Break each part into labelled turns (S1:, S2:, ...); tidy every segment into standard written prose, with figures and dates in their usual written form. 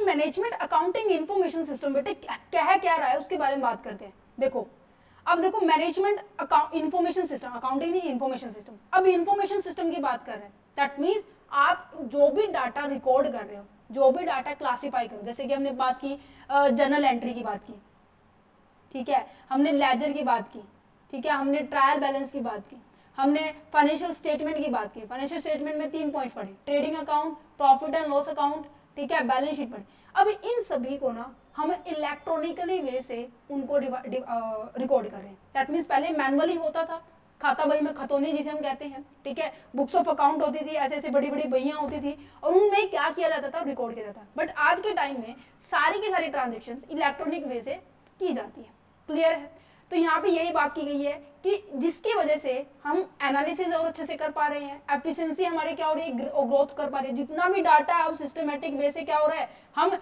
S1: Management accounting information system बेटे कह क्या रहा है उसके बारे में बात करते हैं। देखो अब देखो मैनेजमेंट इंफॉर्मेशन सिस्टम, अकाउंटिंग नहीं इंफॉर्मेशन सिस्टम, अब इंफॉर्मेशन सिस्टम की बात कर रहे हैं। दैट मीन्स आप जो भी डाटा रिकॉर्ड कर रहे हो, जो भी डाटा क्लासीफाई करो, जैसे कि हमने बात की जर्नल एंट्री की बात की, ठीक है, हमने लेजर की बात की, ठीक है, हमने ट्रायल बैलेंस की बात की, हमने फाइनेंशियल स्टेटमेंट की बात की। फाइनेंशियल स्टेटमेंट में 3 पॉइंट पढ़े, trading account, profit and loss account, ठीक है, बैलेंस शीट पढ़े। अब इन सभी को ना हम इलेक्ट्रॉनिकली वे से उनको रिकॉर्ड कर रहे हैं। दैट मीन्स पहले मैनुअली होता था, खाता बही में खतौनी जिसे हम कहते हैं, ठीक है, बुक्स ऑफ अकाउंट होती थी, ऐसे ऐसे बड़ी बड़ी बहियां होती थी और उनमें क्या किया जाता था, रिकॉर्ड किया जाता था। बट आज के टाइम में सारी की सारी ट्रांजेक्शन इलेक्ट्रॉनिक वे से की जाती है। क्लियर है? तो यहाँ पे यही बात की गई है कि जिसकी वजह से हम एनालिसिस और अच्छे से कर पा रहे हैं, एफिशिएंसी हमारी क्या हो रही है, ग्रोथ कर पा रही है। जितना भी डाटा अब सिस्टमेटिक वे से क्या हो रहा है, हम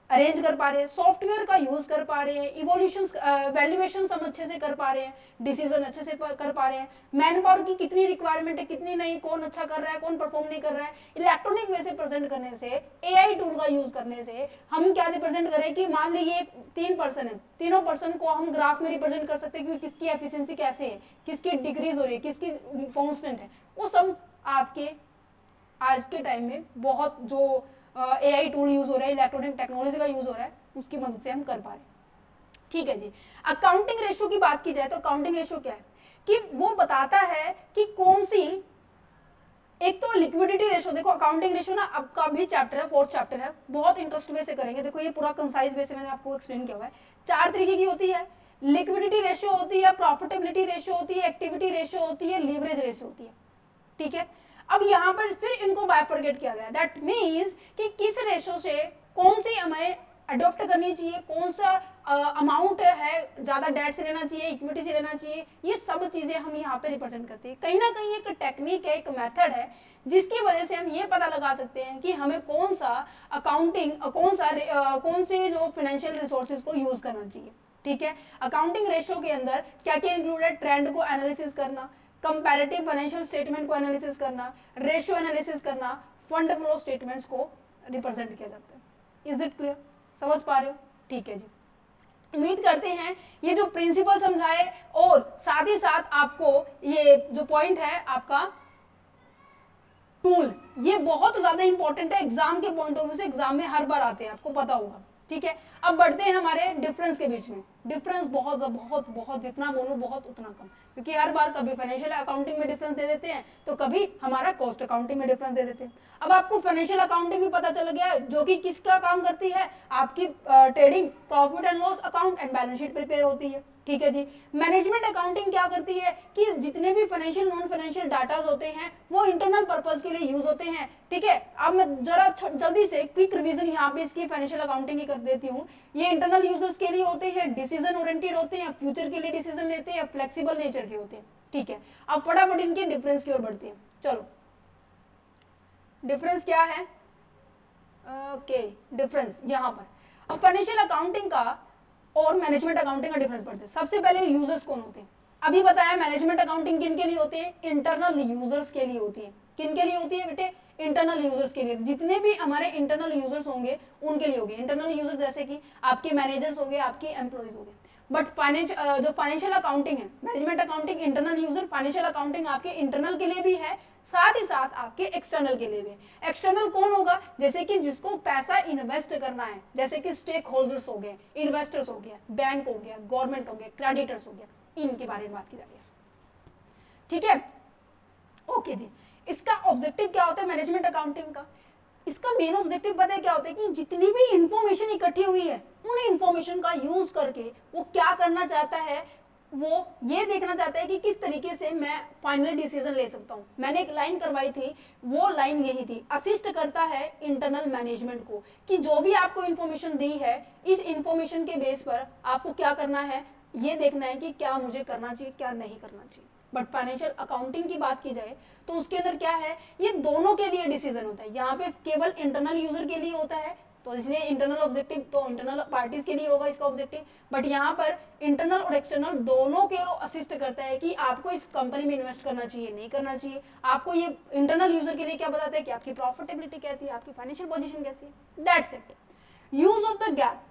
S1: अरेंज कर पा रहे हैं, सॉफ्टवेयर का यूज कर पा रहे हैं, इवोल्यूशन वैल्यूएशन हम अच्छे से कर पा रहे हैं, डिसीजन अच्छे से कर पा रहे हैं, मैन पावर की कितनी रिक्वायरमेंट है, कितनी नहीं, कौन अच्छा कर रहा है, कौन परफॉर्म नहीं कर रहा है। इलेक्ट्रॉनिक वे से प्रेजेंट करने से, एआई टूल का यूज करने से हम क्या रिप्रेजेंट करें कि मान लीजिए 3 पर्सन है, तीनों पर्सन को हम ग्राफ में रिप्रेजेंट कर सकते हैं कि किसकी एफिशिएंसी कैसे है, किसकी डिक्रीज हो रही है, किसकी कांस्टेंट है। वो सब आपके आज के टाइम में बहुत जो एआई टूल यूज हो रहा है, इलेक्ट्रॉनिक टेक्नोलॉजी का यूज हो रहा है, उसकी मदद से हम कर पा रहे हैं। ठीक है जी। अकाउंटिंग रेशियो की बात की जाए तो अकाउंटिंग रेशियो क्या है कि वो बताता है कि कौन सी, एक तो लिक्विडिटी रेशियो, देखो अकाउंटिंग रेशियो ना अब का भी चैप्टर है, 4th चैप्टर है, बहुत इंटरेस्ट वे से करेंगे। देखो ये पूरा कंसाइज वे से मैंने आपको एक्सप्लेन किया हुआ है। 4 तरीके की होती है, लिक्विडिटी रेशियो होती है, प्रॉफिटेबिलिटी रेशियो होती है, एक्टिविटी रेशियो होती है, लीवरेज रेशियो होती है। ठीक है, अब यहाँ पर फिर इनको बाइफरगेट किया गया। दैट मीन्स कि किस रेशो से कौन सी हमें अडॉप्ट करनी चाहिए, कौन सा अमाउंट है, ज्यादा डेट से लेना चाहिए, इक्विटी से लेना चाहिए, ये सब चीजें हम यहाँ पे रिप्रेजेंट करते हैं। कहीं ना कहीं एक टेक्निक है, एक मेथड है जिसकी वजह से हम ये पता लगा सकते हैं कि हमें कौन सा अकाउंटिंग, कौन सी जो फाइनेंशियल रिसोर्सेज को यूज करना चाहिए। ठीक है, अकाउंटिंग रेशियो के अंदर क्या क्या इंक्लूडेड, ट्रेंड को एनालिसिस करना, कंपैरेटिव फाइनेंशियल स्टेटमेंट को एनालिसिस करना, रेशियो एनालिसिस करना, फंड फ्लो स्टेटमेंट्स को रिप्रेजेंट किया जाता है। Is it clear? समझ पा रहे हो? ठीक है जी, उम्मीद करते हैं ये जो प्रिंसिपल समझाए और साथ ही साथ आपको ये जो पॉइंट है आपका टूल, ये बहुत ज्यादा इंपॉर्टेंट है एग्जाम के पॉइंट ऑफ व्यू से, एग्जाम में हर बार आते हैं, आपको पता होगा। ठीक है, अब बढ़ते हैं हमारे डिफरेंस के बीच में। डिफरेंस बहुत बहुत बहुत, जितना बोलूं बहुत उतना कम, क्योंकि हर बार कभी फाइनेंशियल अकाउंटिंग में डिफरेंस दे देते हैं तो कभी हमारा कॉस्ट अकाउंटिंग में डिफरेंस दे देते हैं। अब आपको फाइनेंशियल अकाउंटिंग भी पता चल गया जो कि किसका काम करती है, आपकी trading, profit and loss account and balance sheet prepare होती है। ठीक है जी। मैनेजमेंट अकाउंटिंग क्या करती है कि जितने भी फाइनेंशियल नॉन फाइनेंशियल डाटा होते हैं वो इंटरनल पर्पस के लिए यूज होते हैं। ठीक है, अब मैं जरा जल्दी से क्विक रिवीजन यहाँ पे इसकी फाइनेंशियल अकाउंटिंग की कर देती हूँ। ये इंटरनल यूजर्स के लिए होते हैं, डिसीजन ओरिएंटेड होते हैं, फ्यूचर के लिए डिसीजन लेते हैं, फ्लेक्सिबल नेचर के होते हैं। ठीक है, अब फटाफट इनके डिफरेंस की ओर बढ़ते हैं। चलो, डिफरेंस क्या है? ओके, डिफरेंस यहाँ पर अब फाइनेंशियल अकाउंटिंग का और मैनेजमेंट अकाउंटिंग का डिफरेंस पड़ता है। सबसे पहले यूजर्स कौन होते हैं? अभी बताया मैनेजमेंट अकाउंटिंग किन के लिए होते हैं? इंटरनल यूजर्स के लिए होती है। किन के लिए होती है बेटे? इंटरनल यूजर्स के लिए। जितने भी हमारे इंटरनल यूजर्स होंगे उनके लिए होगी। इंटरनल यूजर्स जैसे कि आपके मैनेजर्स हो गए, आपके एम्प्लॉइज हो गए। बट जो फाइनेंशियल अकाउंटिंग है, management accounting internal user, financial accounting आपके इंटरनल के लिए भी है, साथ ही साथ आपके एक्सटर्नल के लिए भी। एक्सटर्नल कौन होगा? जैसे कि जिसको पैसा इन्वेस्ट करना है, जैसे कि स्टेक होल्डर्स हो गए, इन्वेस्टर्स हो गया, बैंक हो गया, गवर्नमेंट हो गया, क्रेडिटर्स हो गया, इनके बारे में बात की जा रही है। ठीक है, ओके जी। इसका ऑब्जेक्टिव क्या होता है मैनेजमेंट अकाउंटिंग का? इसका मेन ऑब्जेक्टिव पता है क्या होता है कि जितनी भी इंफॉर्मेशन इकट्ठी हुई है उन इंफॉर्मेशन का यूज करके वो क्या करना चाहता है, वो ये देखना चाहता है कि किस तरीके से मैं फाइनल डिसीजन ले सकता हूं। मैंने एक लाइन करवाई थी, वो लाइन यही थी, असिस्ट करता है इंटरनल मैनेजमेंट को कि जो भी आपको इंफॉर्मेशन दी है, इस इंफॉर्मेशन के बेस पर आपको क्या करना है, ये देखना है कि क्या मुझे करना चाहिए, क्या नहीं करना चाहिए। बट फाइनेंशियल अकाउंटिंग की बात की जाए तो उसके अंदर क्या है, ये दोनों के लिए डिसीजन होता है। यहाँ पे केवल इंटरनल यूजर के लिए होता है, तो इसलिए इंटरनल ऑब्जेक्टिव तो इंटरनल पार्टीज के लिए होगा इसका ऑब्जेक्टिव। बट यहाँ पर इंटरनल और एक्सटर्नल दोनों के असिस्ट करता है कि आपको इस कंपनी में इन्वेस्ट करना चाहिए, नहीं करना चाहिए। आपको ये इंटरनल यूजर के लिए क्या बताता है कि आपकी प्रॉफिटेबिलिटी कैसी है, आपकी फाइनेंशियल पोजीशन कैसी है। That's it. Use of the gap,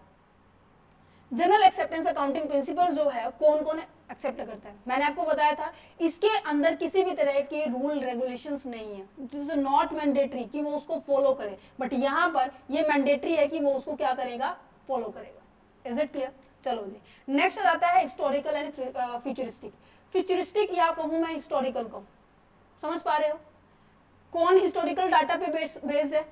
S1: general acceptance accounting principles जो है कौन कौन एक्सेप्ट करता है, मैंने आपको बताया था इसके अंदर किसी भी तरह के रूल रेगुलेशंस नहीं है, इट इज नॉट मैंडेटरी कि वो उसको फॉलो करे, बट यहाँ पर ये मैंडेटरी है कि वो उसको क्या करेगा, फॉलो करेगा। Is it clear? चलो जी, नेक्स्ट आता है हिस्टोरिकल एंड फ्यूचरिस्टिक। फ्यूचरिस्टिक या कहूँ मैं हिस्टोरिकल को, समझ पा रहे हो? कौन हिस्टोरिकल डाटा पे बेस्ड है,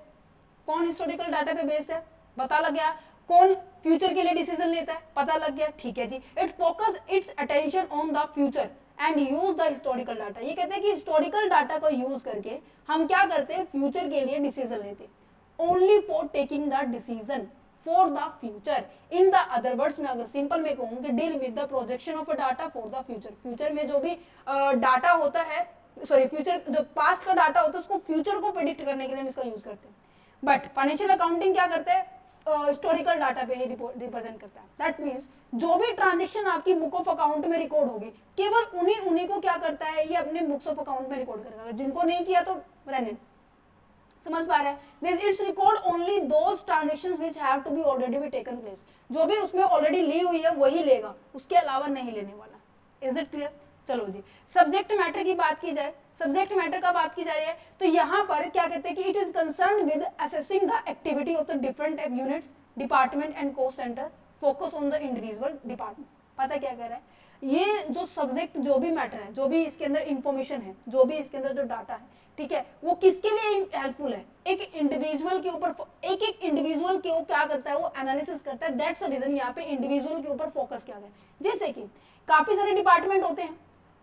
S1: कौन हिस्टोरिकल डाटा पे बेस्ड है, पता लग गया। कौन फ्यूचर के लिए डिसीजन लेता है, पता लग गया, ठीक है जी। It focus its attention on the future and use the historical data. ये कहते हैं कि हिस्टोरिकल डाटा को यूज करके हम क्या करते हैं, फ्यूचर के लिए डिसीजन लेते हैं। Only for taking the decision for the future. In the other words में अगर सिंपल में कहूँ कि deal with the projection of a data for the future. Future में जो भी डाटा होता है, सॉरी फ्यूचर जो पास्ट का डाटा होता है उसको फ्यूचर को प्रेडिक्ट करने के लिए हम इसका यूज करते हैं। बट फाइनेंशियल अकाउंटिंग क्या करता है, हिस्टोरिकल डाटा पे ही रिप्रेजेंट करता है। दैट मीन्स जो भी ट्रांजेक्शन आपकी बुक ऑफ अकाउंट में रिकॉर्ड होगी केवल उन्हीं को क्या करता है, ये अपने बुक्स ऑफ अकाउंट में रिकॉर्ड करेगा, जिनको नहीं किया तो रहने। समझ पा रहे हैं? This it's record only those transactions which have to be already be taken place. जो भी उसमें ऑलरेडी ली हुई है वही लेगा, उसके अलावा नहीं लेने वाला। Is it clear? चलो जी, सब्जेक्ट मैटर की बात की जाए, सब्जेक्ट मैटर का बात की जा रही है तो यहाँ पर क्या कहते हैं कि it is concern with assessing the activity of the different units, department and cost centre, focus on the individual department. पता क्या कह रहा है, ये जो सब्जेक्ट जो भी मैटर है, जो भी इसके अंदर इंफॉर्मेशन है, जो भी इसके अंदर जो डाटा है, ठीक है, वो किसके लिए हेल्पफुल है, एक इंडिविजुअल के ऊपर, एक इंडिविजुअल के वो क्या करता है, वो एनालिसिस करता है। दैट्स द रीजन यहाँ पे इंडिविजुअल के ऊपर फोकस किया गया। जैसे कि काफी सारे डिपार्टमेंट होते हैं,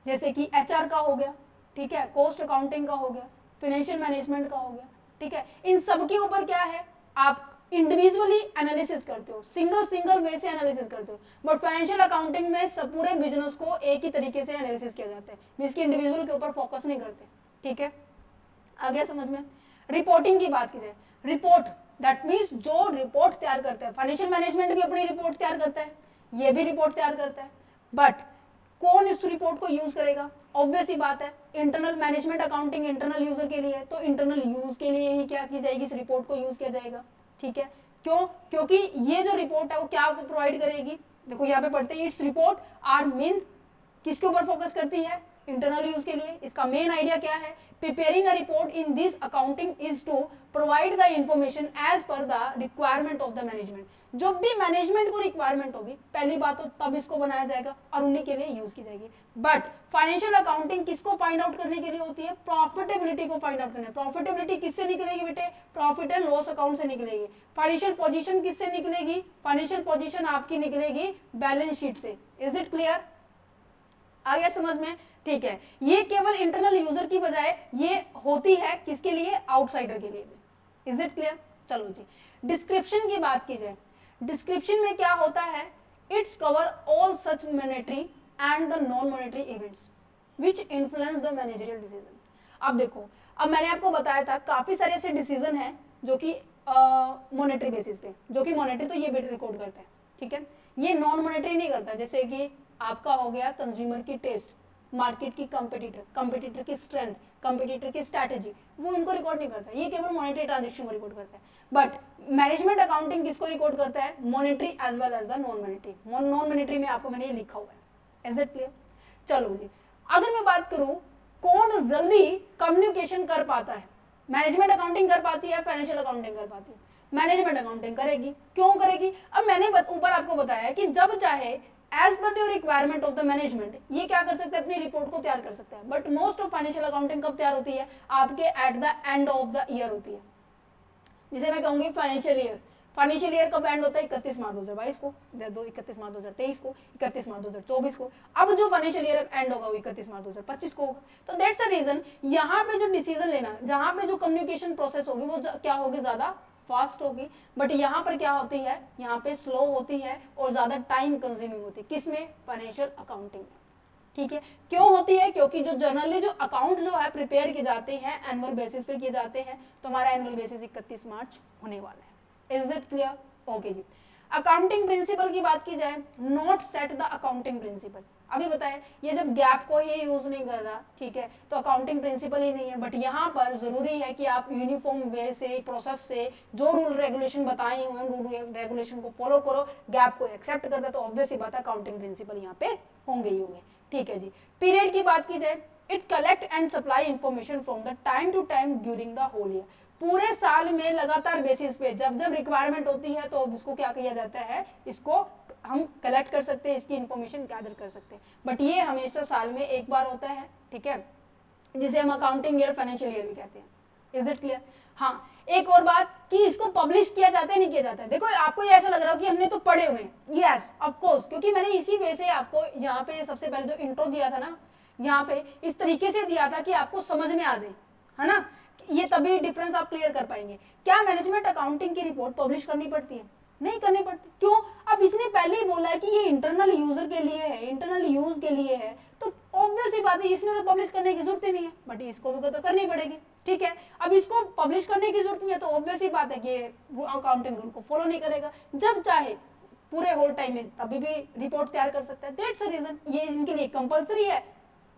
S1: जैसे कि एचआर का हो गया, ठीक है, कॉस्ट अकाउंटिंग का हो गया, फाइनेंशियल मैनेजमेंट का हो गया, ठीक है, इन सब के ऊपर क्या है, आप इंडिविजुअली एनालिसिस करते हो, सिंगल वे से एनालिसिस करते हो। बट फाइनेंशियल अकाउंटिंग में सब पूरे बिजनेस को एक ही तरीके से एनालिसिस किया जाता है, जिसके इंडिविजुअल के ऊपर फोकस नहीं करते। ठीक है, आ गया समझ में? रिपोर्टिंग की बात की जाए, रिपोर्ट दैट मीन्स जो रिपोर्ट तैयार करता है, फाइनेंशियल मैनेजमेंट भी अपनी रिपोर्ट तैयार करता है, ये भी रिपोर्ट तैयार करता है, बट कौन इस रिपोर्ट को यूज करेगा? ऑब्वियस ही बात है, internal management accounting internal user के लिए है, तो इंटरनल यूज के लिए ही क्या की जाएगी, इस रिपोर्ट को यूज किया जाएगा। ठीक है, क्यों? क्योंकि ये जो रिपोर्ट है वो क्या आपको प्रोवाइड करेगी, देखो यहाँ पे पढ़ते हैं, इट्स रिपोर्ट आर मेन किसके ऊपर फोकस करती है, इंटरनल यूज के लिए। इसका मेन आइडिया क्या है, preparing a report in this accounting is to provide the information as per the requirement of the management. जब भी मैनेजमेंट को रिक्वायरमेंट होगी, पहली बात तो तब इसको बनाया जाएगा और उन्हीं के लिए यूज की जाएगी। बट फाइनेंशियल अकाउंटिंग किसको फाइंड आउट करने के लिए होती है, प्रॉफिटेबिलिटी को फाइंड आउट करना। प्रॉफिटेबिलिटी किससे निकलेगी बेटे, प्रॉफिट एंड लॉस अकाउंट से निकलेगी। फाइनेंशियल पोजीशन किससे निकलेगी, फाइनेंशियल पोजीशन आपकी निकलेगी बैलेंस शीट से। Is it clear? आ गया समझ में? ठीक है, ये केवल इंटरनल यूजर की बजाय ये होती है किसके लिए, आउटसाइडर के लिए भी। Is it clear? चलो जी, डिस्क्रिप्शन की बात की जाए, डिस्क्रिप्शन में क्या होता है, its cover all such monetary and the non monetary events which influence the managerial decision. अब देखो, अब मैंने आपको बताया था काफी सारे ऐसे डिसीजन हैं जो कि मॉनेटरी बेसिस पे, जो कि मॉनेटरी तो ये रिकॉर्ड करता है, ठीक है, ये नॉन मॉनेटरी नहीं करता। जैसे कि आपका हो गया कंज्यूमर की टेस्ट, मार्केट की कंपटीटर की स्ट्रेंथ, कंपटीटर की स्ट्रैटेजी, वो इनको रिकॉर्ड नहीं करता, ये केवल मॉनेटरी ट्रांजैक्शन को रिकॉर्ड करता है। बट मैनेजमेंट अकाउंटिंग किसको रिकॉर्ड करता है, monetary as well as the non monetary. Non monetary में आपको मैंने ये लिखा हुआ है। Is it clear? चलो जी, अगर मैं बात करूं कौन जल्दी कम्युनिकेशन कर पाता है, मैनेजमेंट अकाउंटिंग कर पाती है, फाइनेंशियल अकाउंटिंग कर पाती है, मैनेजमेंट अकाउंटिंग करेगी। क्यों करेगी? अब मैंने ऊपर आपको बताया कि जब चाहे as per the requirement of the management ये क्या कर सकते हैं, अपनी रिपोर्ट को तैयार कर सकते हैं। But most of financial accounting कब तैयार होती है, आपके eight the end of the year होती है। जिसे मैं कहूंगी फाइनेंशियल ईयर कब एंड होता है, 31 मार्च 2022 को, 31 मार्च 2023 को, 31 मार्च 2024 को। अब जो फाइनेंशियल ईयर एंड होगा वो 31 मार्च 2025 को होगा। तो दैट्स अ रीजन यहाँ पे जो डिसीजन लेना, जहाँ पे जो कम्युनिकेशन प्रोसेस होगी वो क्या होगी, ज्यादा फास्ट होगी। बट यहाँ पर क्या होती है, यहाँ पे स्लो होती है और ज्यादा टाइम कंज्यूमिंग होती है। किसमें, फाइनेंशियल अकाउंटिंग में। ठीक है, क्यों होती है? क्योंकि जो जनरली जो अकाउंट जो है प्रिपेयर किए जाते हैं एनुअल बेसिस पे किए जाते हैं, तो हमारा एनुअल बेसिस 31 मार्च होने वाला है। Is it clear? ओके जी। अकाउंटिंग प्रिंसिपल की बात की जाए, not set the accounting principle. अभी बताया ये जब गैप को ही यूज नहीं कर रहा, ठीक है, तो अकाउंटिंग प्रिंसिपल ही नहीं है। बट यहाँ पर जरूरी है कि आप यूनिफॉर्म वे से, प्रोसेस से जो रूल रेगुलेशन बताई हुए रूल रेगुलेशन को फॉलो करो, गैप को एक्सेप्ट करता है तो ऑब्वियस ही बात है अकाउंटिंग प्रिंसिपल यहाँ पे होंगे ही होंगे, ठीक है जी। पीरियड की बात की जाए, it collect and supply information from the time to time during the whole year, पूरे साल में लगातार बेसिस पे जब जब रिक्वायरमेंट होती है तो इसको क्या किया जाता है, इसको हम कलेक्ट कर सकते हैं, इसकी इंफॉर्मेशन गैदर कर सकते हैं। बट ये हमेशा साल में एक बार होता है, ठीक है, जिसे हम अकाउंटिंग ईयर, फाइनेंशियल ईयर भी कहते हैं। Is it clear? हाँ, एक और बात कि इसको पब्लिश किया जाता है नहीं किया जाता है। देखो आपको ये ऐसा लग रहा हो कि हमने तो पढ़े हुए हैं, यस ऑफ कोर्स, क्योंकि मैंने इसी वे से आपको यहाँ पे सबसे पहले जो इंट्रो दिया था ना, यहाँ पे इस तरीके से दिया था कि आपको समझ में आ जाए, है ना, ये तभी डिफरेंस आप क्लियर कर पाएंगे। क्या मैनेजमेंट अकाउंटिंग की रिपोर्ट पब्लिश करनी पड़ती है? नहीं करनी पड़ती। क्यों? अब इसने पहले ही बोला है कि ये इंटरनल यूजर के लिए है, इंटरनल यूज के लिए है, तो ऑब्वियस ही बात है इसने तो पब्लिश करने की जरूरत ही नहीं है, बट इसको भी तो करनी पड़ेगी, ठीक है। अब इसको पब्लिश करने की जरूरत नहीं है तो ऑब्वियस ही बात है कि अकाउंटिंग रूल को फॉलो नहीं करेगा, जब चाहे पूरे होल टाइम में तभी भी रिपोर्ट तैयार कर सकता है। दैट्स द रीजन ये इनके लिए कंपल्सरी है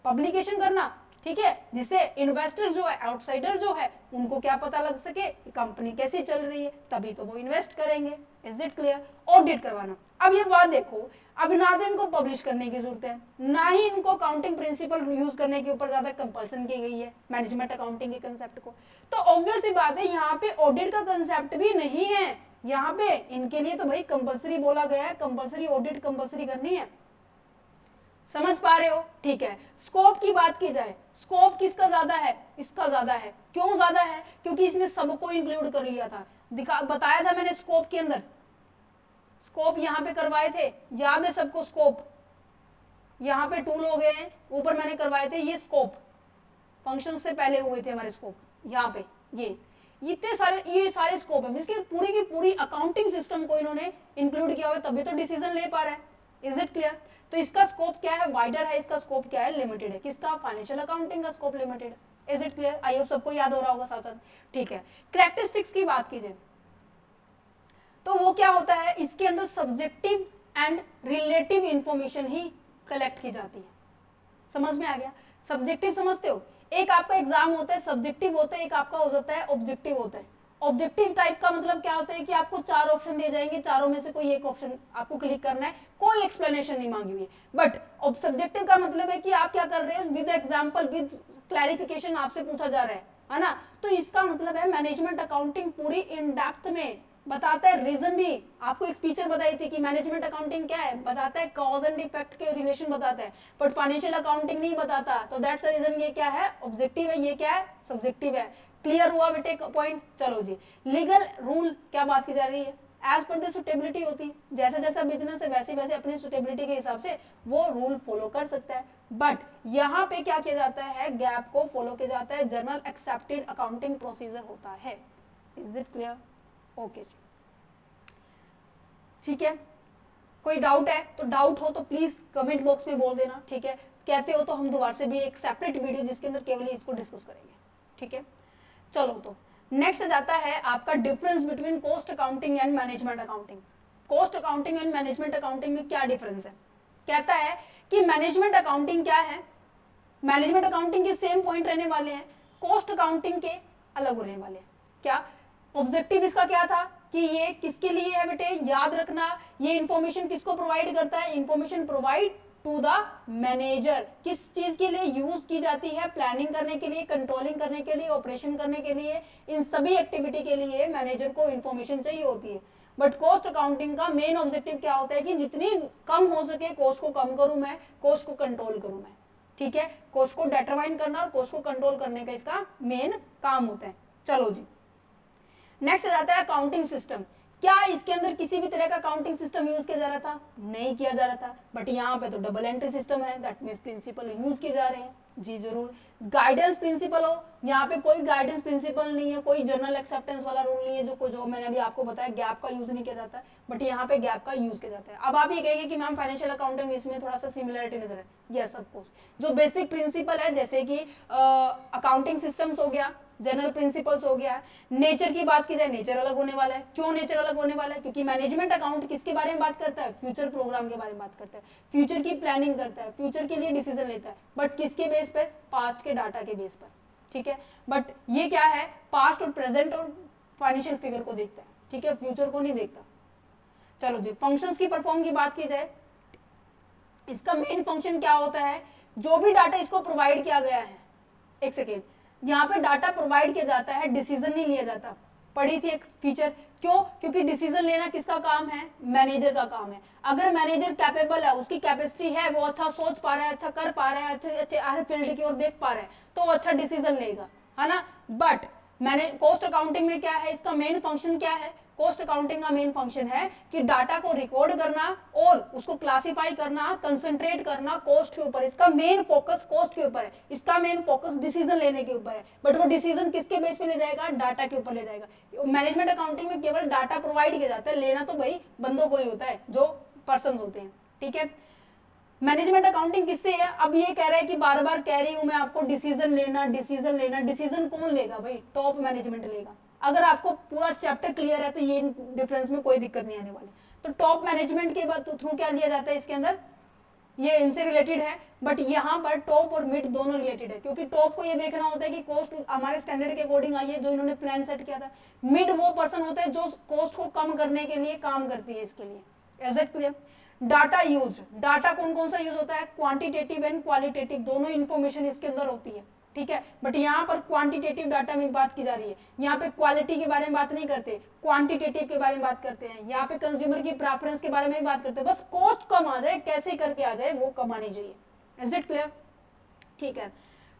S1: पब्लिकेशन करना, ठीक है, जिससे इन्वेस्टर्स जो है, आउटसाइडर जो है, उनको क्या पता लग सके कंपनी कैसी चल रही है, तभी तो वो इन्वेस्ट करेंगे। Is it clear? ऑडिट करवाना, अब ये बात देखो, अब ना तो इनको पब्लिश करने की जरूरत है, ना ही इनको अकाउंटिंग प्रिंसिपल यूज करने के ऊपर ज्यादा कंपल्सन की गई है मैनेजमेंट अकाउंटिंग के कंसेप्ट को, तो ऑब्वियस ही बात है यहाँ पे ऑडिट का कंसेप्ट भी नहीं है। यहाँ पे इनके लिए तो भाई कंपल्सरी बोला गया है, कंपल्सरी ऑडिट कंपल्सरी करनी है, समझ पा रहे हो, ठीक है। स्कोप की बात की जाए, स्कोप किसका ज्यादा है? इसका ज्यादा है। क्यों ज्यादा है? क्योंकि इसने सबको इंक्लूड कर लिया था, बताया था मैंने स्कोप के अंदर, स्कोप यहाँ पे करवाए थे, याद है सबको स्कोप, यहाँ पे टूल हो गए हैं, ऊपर मैंने करवाए थे ये स्कोप, फंक्शन से पहले हुए थे हमारे स्कोप, यहाँ पे ये इतने सारे, ये सारे स्कोप है, इसकी पूरी की पूरी अकाउंटिंग सिस्टम को इन्होंने इंक्लूड किया हुआ है, तभी तो डिसीजन ले पा रहा है। Is it clear? तो इसका स्कोप क्या है? वाइडर है, इसका स्कोप क्या है? लिमिटेड है। किसका? फाइनेंशियल अकाउंटिंग का स्कोप लिमिटेड है। Is it clear? I hope सबको याद हो रहा होगा साथ साथ, ठीक है। कैरेक्टरिस्टिक्स की बात कीजिए तो वो क्या होता है, इसके अंदर subjective and relative information he collect की जाती है। समझ में आ गया? सब्जेक्टिव समझते हो, एक आपका एग्जाम होता है सब्जेक्टिव होता है, एक आपका हो जाता है ऑब्जेक्टिव होता है। ऑब्जेक्टिव टाइप का मतलब क्या होता है कि आपको 4 ऑप्शन दिए जाएंगे, चारों में से कोई एक ऑप्शन आपको क्लिक करना है, कोई एक्सप्लेनेशन नहीं मांगी हुई है। बट सब्जेक्टिव का मतलब है कि आप क्या कर रहे हैं, विद एग्जांपल विद क्लैरिफिकेशन आपसे पूछा जा रहा है ना। तो इसका मतलब है मैनेजमेंट अकाउंटिंग पूरी इन डेप्थ में बताता है, रीजन भी आपको एक फीचर बताई थी कि मैनेजमेंट अकाउंटिंग क्या है, बताता है कॉज एंड इफेक्ट के रिलेशन बताता है, बट फाइनेंशियल अकाउंटिंग नहीं बताता। तो दैट्स द रीजन ये क्या है, ऑब्जेक्टिव है, ये क्या है, सब्जेक्टिव है। क्लियर हुआ बेटे पॉइंट? चलो जी, लीगल रूल क्या बात की जा रही है, एज पर द सुटेबिलिटी होती है, जैसे जैसा बिजनेस है वैसे वैसे अपनी सुटेबिलिटी के हिसाब से वो रूल फॉलो कर सकता है। बट यहाँ पे क्या किया जाता है, गैप को फॉलो किया जाता है, जनरल एक्सेप्टेड अकाउंटिंग प्रोसीजर होता है। Is it clear? ओके, ठीक है। कोई डाउट है तो डाउट हो तो प्लीज कमेंट बॉक्स में बोल देना, ठीक है। कहते हो तो हम दोबारा से भी एक सेपरेट वीडियो जिसके अंदर केवल इसको डिस्कस करेंगे, ठीक है। चलो तो नेक्स्ट जाता है आपका difference between cost accounting and management accounting. Cost accounting and management accounting में क्या डिफरेंस है? कहता है कि मैनेजमेंट अकाउंटिंग क्या है, मैनेजमेंट अकाउंटिंग के सेम पॉइंट रहने वाले हैं, कॉस्ट अकाउंटिंग के अलग होने वाले हैं। क्या ऑब्जेक्टिव इसका क्या था कि ये किसके लिए है बेटे, याद रखना, ये इंफॉर्मेशन किसको प्रोवाइड करता है, information provide to the manager. किस चीज के लिए यूज की जाती है, प्लानिंग करने के लिए, कंट्रोलिंग करने के लिए, ऑपरेशन करने के लिए, इन सभी एक्टिविटी के लिए मैनेजर को इंफॉर्मेशन चाहिए होती है। बट कॉस्ट अकाउंटिंग का मेन ऑब्जेक्टिव क्या होता है कि जितनी कम हो सके कॉस्ट को कम करूं मैं, कॉस्ट को कंट्रोल करूं मैं, ठीक है। कॉस्ट को डिटरमाइन करना और कॉस्ट को कंट्रोल करने का इसका मेन काम होता है। चलो जी, नेक्स्ट आता है अकाउंटिंग सिस्टम। क्या इसके अंदर किसी भी तरह का अकाउंटिंग सिस्टम यूज किया जा रहा था? नहीं किया जा रहा था। बट यहाँ पे तो डबल एंट्री सिस्टम है, दैट मींस प्रिंसिपल यूज किए जा रहे हैं, जी जरूर। गाइडेंस प्रिंसिपल हो, यहाँ पे कोई गाइडेंस प्रिंसिपल नहीं है, कोई जनरल एक्सेप्टेंस वाला रूल नहीं है, जो मैंने अभी आपको बताया गैप का यूज नहीं किया जाता है, बट यहाँ पे गैप का यूज किया जाता है। अब आप ये कहेंगे कि मैम फाइनेंशियल अकाउंटिंग इसमें थोड़ा सा सिमिलरिटी नजर है। यस ऑफ कोर्स, जो बेसिक प्रिंसिपल है जैसे कि अकाउंटिंग सिस्टम्स हो गया, जनरल प्रिंसिपल्स हो गया। नेचर की बात की जाए, नेचर अलग होने वाला है। क्यों नेचर अलग होने वाला है? क्योंकि मैनेजमेंट अकाउंट किसके बारे में बात करता है? फ्यूचर प्रोग्राम के बारे में बात करता है, फ्यूचर की प्लानिंग करता है, फ्यूचर के लिए डिसीजन लेता है, बट किसके बेस पर? पास्ट के डाटा के बेस पर, ठीक है। बट ये क्या है, पास्ट और प्रेजेंट और फाइनेंशियल फिगर को देखता है, ठीक है, फ्यूचर को नहीं देखता। चलो जी, फंक्शंस की परफॉर्म की बात की जाए, इसका मेन फंक्शन क्या होता है? जो भी डाटा इसको प्रोवाइड किया गया है, एक सेकेंड, यहाँ पे डाटा प्रोवाइड किया जाता है, डिसीजन नहीं लिया जाता। पढ़ी थी एक फीचर, क्यों? क्योंकि डिसीजन लेना किसका काम है? मैनेजर का काम है। अगर मैनेजर कैपेबल है, उसकी कैपेसिटी है, वो अच्छा सोच पा रहा है, अच्छा कर पा रहा है, अच्छे अच्छे फील्ड की ओर देख पा रहा है, तो वो अच्छा डिसीजन लेगा, है ना। बट मैंने कॉस्ट अकाउंटिंग में क्या है, इसका मेन फंक्शन क्या है? कॉस्ट अकाउंटिंग का मेन फंक्शन है कि डाटा को रिकॉर्ड करना और उसको क्लासिफाई करना, कंसंट्रेट करना कॉस्ट के ऊपर। इसका मेन फोकस कॉस्ट के ऊपर है, इसका मेन फोकस डिसीजन लेने के ऊपर है। बट वो डिसीजन किसके बेस पे ले जाएगा? डाटा के ऊपर ले जाएगा। मैनेजमेंट अकाउंटिंग में केवल डाटा प्रोवाइड किया जाता है, लेना तो भाई बंदों को ही होता है, जो पर्सन होते हैं, ठीक है। मैनेजमेंट अकाउंटिंग किससे है? अब ये कह रहा है कि बार बार कह रही हूं मैं आपको, डिसीजन लेना, डिसीजन लेना। डिसीजन कौन लेगा भाई? टॉप मैनेजमेंट लेगा। अगर आपको पूरा चैप्टर क्लियर है तो ये डिफरेंस में कोई दिक्कत नहीं आने वाली। तो टॉप मैनेजमेंट के बाद थ्रू क्या लिया जाता है इसके अंदर? ये इनसे रिलेटेड है, बट यहाँ पर टॉप और मिड दोनों रिलेटेड है, क्योंकि टॉप को ये देखना होता है कि कॉस्ट हमारे स्टैंडर्ड के अकॉर्डिंग आई है, जो इन्होंने प्लान सेट किया था। मिड वो पर्सन होता है जो कॉस्ट को कम करने के लिए काम करती है इसके लिए। Is it clear? Data use, data कौन कौन सा यूज होता है? क्वांटिटेटिव एंड क्वालिटेटिव, दोनों इंफॉर्मेशन इसके अंदर होती है, ठीक है। बट यहाँ पर क्वांटिटेटिव डाटा में बात की जा रही है, यहाँ पे क्वालिटी के बारे में बात नहीं करते, क्वांटिटेटिव के बारे में बात करते हैं। यहाँ पे कंज्यूमर की प्रेफरेंस के बारे में बात करते हैं, बस कॉस्ट कम आ जाए, कैसे करके आ जाए, वो कम आनी चाहिए। Is it clear? ठीक है।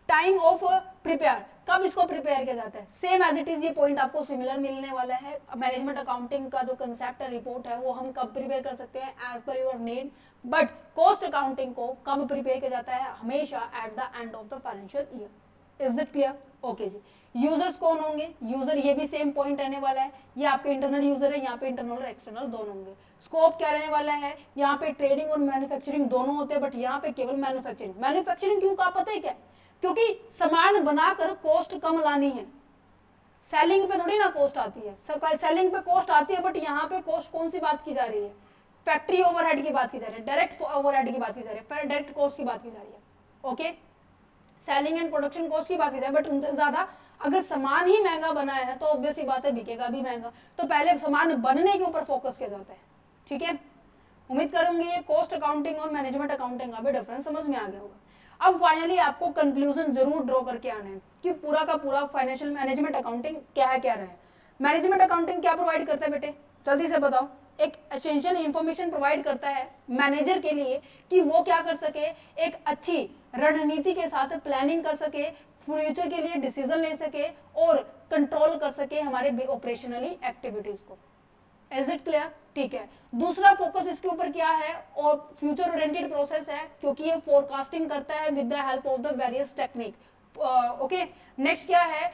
S1: टाइम ऑफ प्रिपेयर, कब इसको प्रिपेयर किया जाता है? सेम एज इट इज, ये पॉइंट आपको सिमिलर मिलने वाला है। मैनेजमेंट अकाउंटिंग का जो कंसेप्ट है, रिपोर्ट है, वो हम कब प्रिपेयर कर सकते हैं? As per your need. But cost accounting को कब प्रिपेयर किया जाता है? हमेशा at the end of the financial year. Is it clear? Okay जी। यूजर्स कौन होंगे? यूजर, ये भी सेम पॉइंट रहने वाला है। ये आपके इंटरनल यूजर है, यहाँ पे इंटरनल और एक्सटर्नल दोनों होंगे। स्कोप क्या रहने वाला है? यहाँ पे ट्रेडिंग और मैन्युफैक्चरिंग दोनों होते हैं, बट यहाँ पे केवल मैन्युफैक्चरिंग। मैन्युफैक्चरिंग क्यों का पता है क्या? क्योंकि सामान बनाकर कॉस्ट कम लानी है। सेलिंग पे थोड़ी ना कॉस्ट आती है, सेलिंग पे कॉस्ट आती है, बट यहाँ पे कॉस्ट कौन सी बात की जा रही है? फैक्ट्री ओवरहेड की बात की जा रही है, डायरेक्ट ओवरहेड की बात की जा रही है, डायरेक्ट कॉस्ट की बात की जा रही है। Okay, selling and production cost की बात की जाए, बट उनसे ज्यादा अगर सामान ही महंगा बना है तो ऑब्वियस ही बात है बिकेगा भी महंगा। तो पहले सामान बनने के ऊपर फोकस किया जाता है, ठीक है। उम्मीद करूंगी ये कॉस्ट अकाउंटिंग और मैनेजमेंट अकाउंटिंग का भी डिफरेंस समझ में आ गया होगा। अब फाइनली आपको कंक्लूजन जरूर ड्रॉ करके आना है कि पूरा का पूरा फाइनेंशियल मैनेजमेंट अकाउंटिंग क्या है, क्या रहा है। मैनेजमेंट अकाउंटिंग क्या प्रोवाइड करता है बेटे, जल्दी से बताओ। एक एसेंशियल इंफॉर्मेशन प्रोवाइड करता है मैनेजर के लिए कि वो क्या कर सके, एक अच्छी रणनीति के साथ प्लानिंग कर सके, फ्यूचर के लिए डिसीजन ले सके और कंट्रोल कर सके हमारे ऑपरेशनली एक्टिविटीज को। Is it clear? ठीक है। दूसरा फोकस इसके ऊपर क्या है, और फ्यूचर ओरिएंटेड प्रोसेस है, क्योंकि ये फोरकास्टिंग करता है with the help of the various technique. Okay, next क्या है,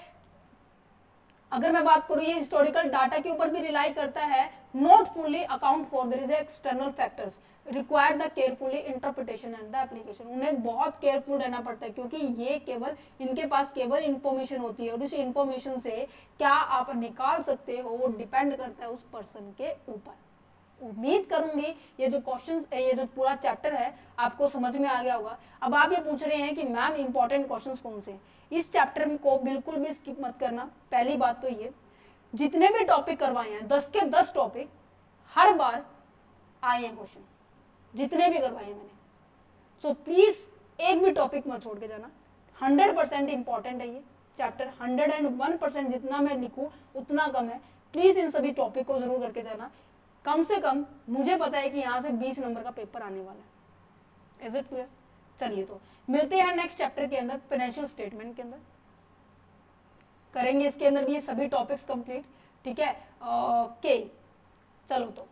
S1: अगर मैं बात करूं, ये हिस्टोरिकल डाटा के ऊपर भी रिलाई करता है। Not fully account for their is external factors require the carefully interpretation and the application. उन्हें बहुत केयरफुल रहना पड़ता है, क्योंकि ये केवल इनके पास केवल इंफॉर्मेशन होती है, और उस इंफॉर्मेशन से क्या आप निकाल सकते हो वो डिपेंड करता है उस पर्सन के ऊपर। उम्मीद करूंगी ये जो क्वेश्चंस, ये जो पूरा चैप्टर है आपको समझ में आ गया होगा। अब आप ये पूछ रहे हैं कि मैम इंपॉर्टेंट क्वेश्चंस कौन से हैं, इस चैप्टर को बिल्कुल भी स्किप मत करना। पहली बात तो ये, जितने भी टॉपिक करवाए हैं 10 के 10 टॉपिक हर बार आए हैं क्वेश्चन, जितने भी करवाए हैं मैंने। सो प्लीज एक भी टॉपिक मत छोड़ के जाना, 100% इंपॉर्टेंट है ये चैप्टर। 101% जितना मैं लिखूं उतना कम है। प्लीज इन सभी टॉपिक को जरूर करके जाना। कम से कम मुझे पता है कि यहाँ से 20 नंबर का पेपर आने वाला है। Is it clear? चलिए तो मिलते हैं नेक्स्ट चैप्टर के अंदर, फाइनेंशियल स्टेटमेंट के अंदर करेंगे इसके अंदर भी ये सभी टॉपिक्स कंप्लीट, ठीक है। ओके, चलो तो